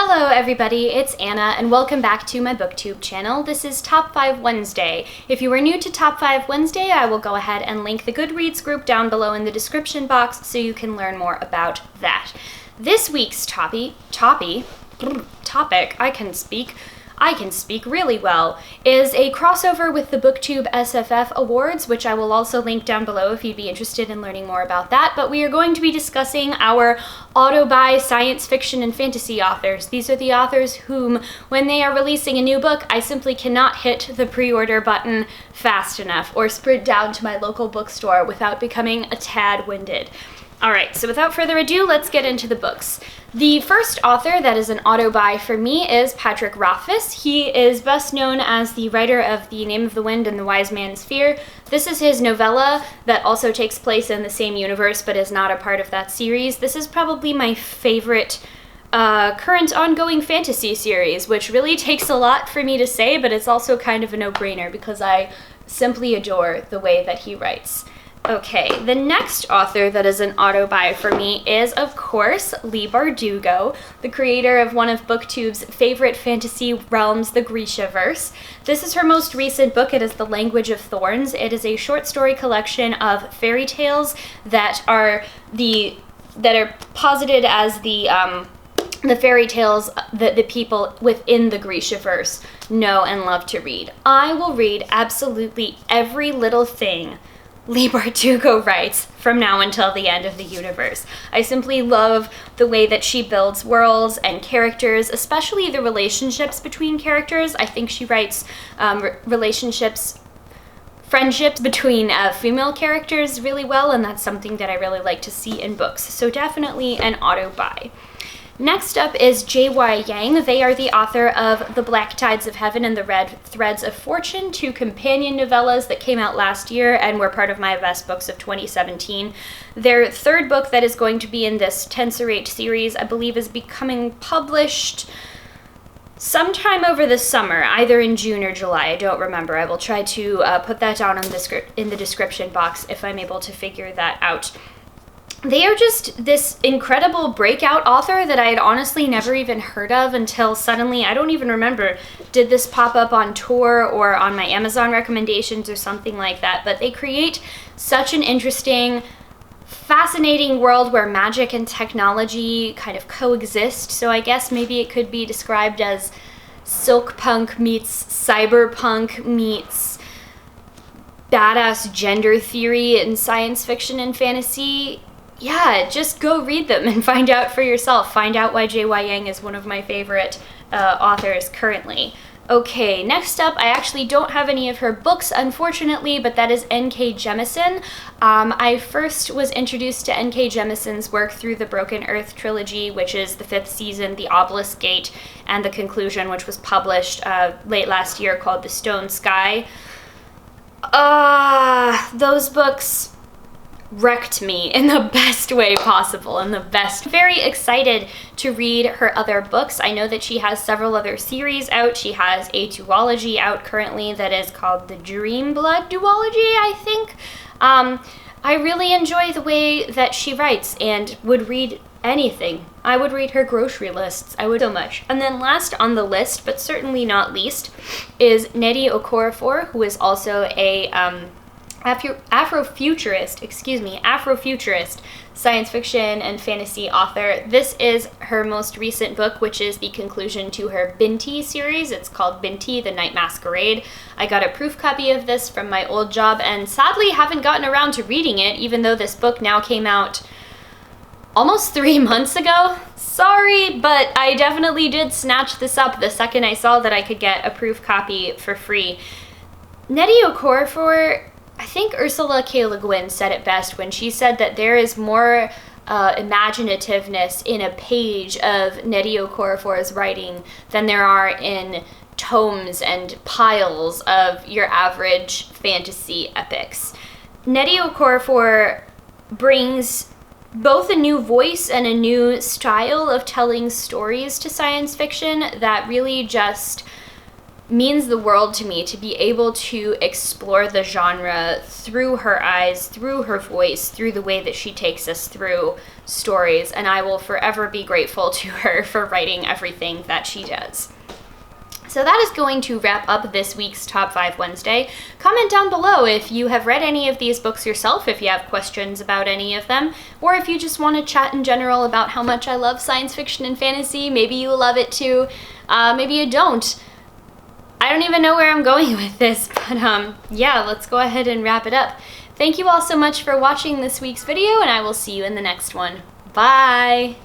Hello everybody, it's Anna and welcome back to my booktube channel. This is Top 5 Wednesday. If you are new to Top 5 Wednesday, I will go ahead and link the Goodreads group down below in the description box so you can learn more about that. This week's topic, I can speak really well, is a crossover with the BookTube SFF Awards, which I will also link down below if you'd be interested in learning more about that. But we are going to be discussing our auto-buy science fiction and fantasy authors. These are the authors whom, when they are releasing a new book, I simply cannot hit the pre-order button fast enough or sprint down to my local bookstore without becoming a tad winded. Alright, so without further ado, let's get into the books. The first author that is an auto-buy for me is Patrick Rothfuss. He is best known as the writer of The Name of the Wind and The Wise Man's Fear. This is his novella that also takes place in the same universe but is not a part of that series. This is probably my favorite current ongoing fantasy series, which really takes a lot for me to say, but it's also kind of a no-brainer because I simply adore the way that he writes. Okay, the next author that is an auto-buy for me is, of course, Leigh Bardugo, the creator of one of BookTube's favorite fantasy realms, the Grishaverse. This is her most recent book. It is The Language of Thorns. It is a short story collection of fairy tales that are posited as the fairy tales that the people within the Grishaverse know and love to read. I will read absolutely every little thing Leigh Bardugo writes from now until the end of the universe. I simply love the way that she builds worlds and characters, especially the relationships between characters. I think she writes friendships between female characters really well, and that's something that I really like to see in books. So definitely an auto-buy. Next up is J.Y. Yang. They are the author of The Black Tides of Heaven and The Red Threads of Fortune, two companion novellas that came out last year and were part of my best books of 2017. Their third book that is going to be in this Tenserate series, I believe, is becoming published sometime over the summer, either in June or July. I don't remember. I will try to put that down in the description box if I'm able to figure that out. They are just this incredible breakout author that I had honestly never even heard of until suddenly, I don't even remember, did this pop up on Tor or on my Amazon recommendations or something like that. But they create such an interesting, fascinating world where magic and technology kind of coexist. So I guess maybe it could be described as silk punk meets cyberpunk meets badass gender theory in science fiction and fantasy. Yeah, just go read them and find out for yourself. Find out why J.Y. Yang is one of my favorite authors currently. Okay, next up, I actually don't have any of her books, unfortunately, but that is N.K. Jemisin. I first was introduced to N.K. Jemisin's work through the Broken Earth trilogy, which is the 5th season, The Obelisk Gate, and the conclusion, which was published late last year, called The Stone Sky. Those books wrecked me in the best way possible, Very excited to read her other books. I know that she has several other series out. She has a duology out currently that is called the Dreamblood duology, I think. I really enjoy the way that she writes and would read anything. I would read her grocery lists. I would so much. And then last on the list, but certainly not least, is Nnedi Okorafor, who is also a Afrofuturist science fiction and fantasy author. This is her most recent book, which is the conclusion to her Binti series. It's called Binti, The Night Masquerade. I got a proof copy of this from my old job and sadly haven't gotten around to reading it, even though this book now came out almost 3 months ago. Sorry, but I definitely did snatch this up the second I saw that I could get a proof copy for free. Nnedi Okorafor, I think Ursula K. Le Guin said it best when she said that there is more imaginativeness in a page of Nnedi Okorafor's writing than there are in tomes and piles of your average fantasy epics. Nnedi Okorafor brings both a new voice and a new style of telling stories to science fiction that really just means the world to me to be able to explore the genre through her eyes, through her voice, through the way that she takes us through stories, and I will forever be grateful to her for writing everything that she does. So that is going to wrap up this week's Top 5 Wednesday. Comment down below if you have read any of these books yourself, if you have questions about any of them, or if you just want to chat in general about how much I love science fiction and fantasy. Maybe you love it too, maybe you don't. I don't even know where I'm going with this, but yeah, let's go ahead and wrap it up. Thank you all so much for watching this week's video, and I will see you in the next one. Bye!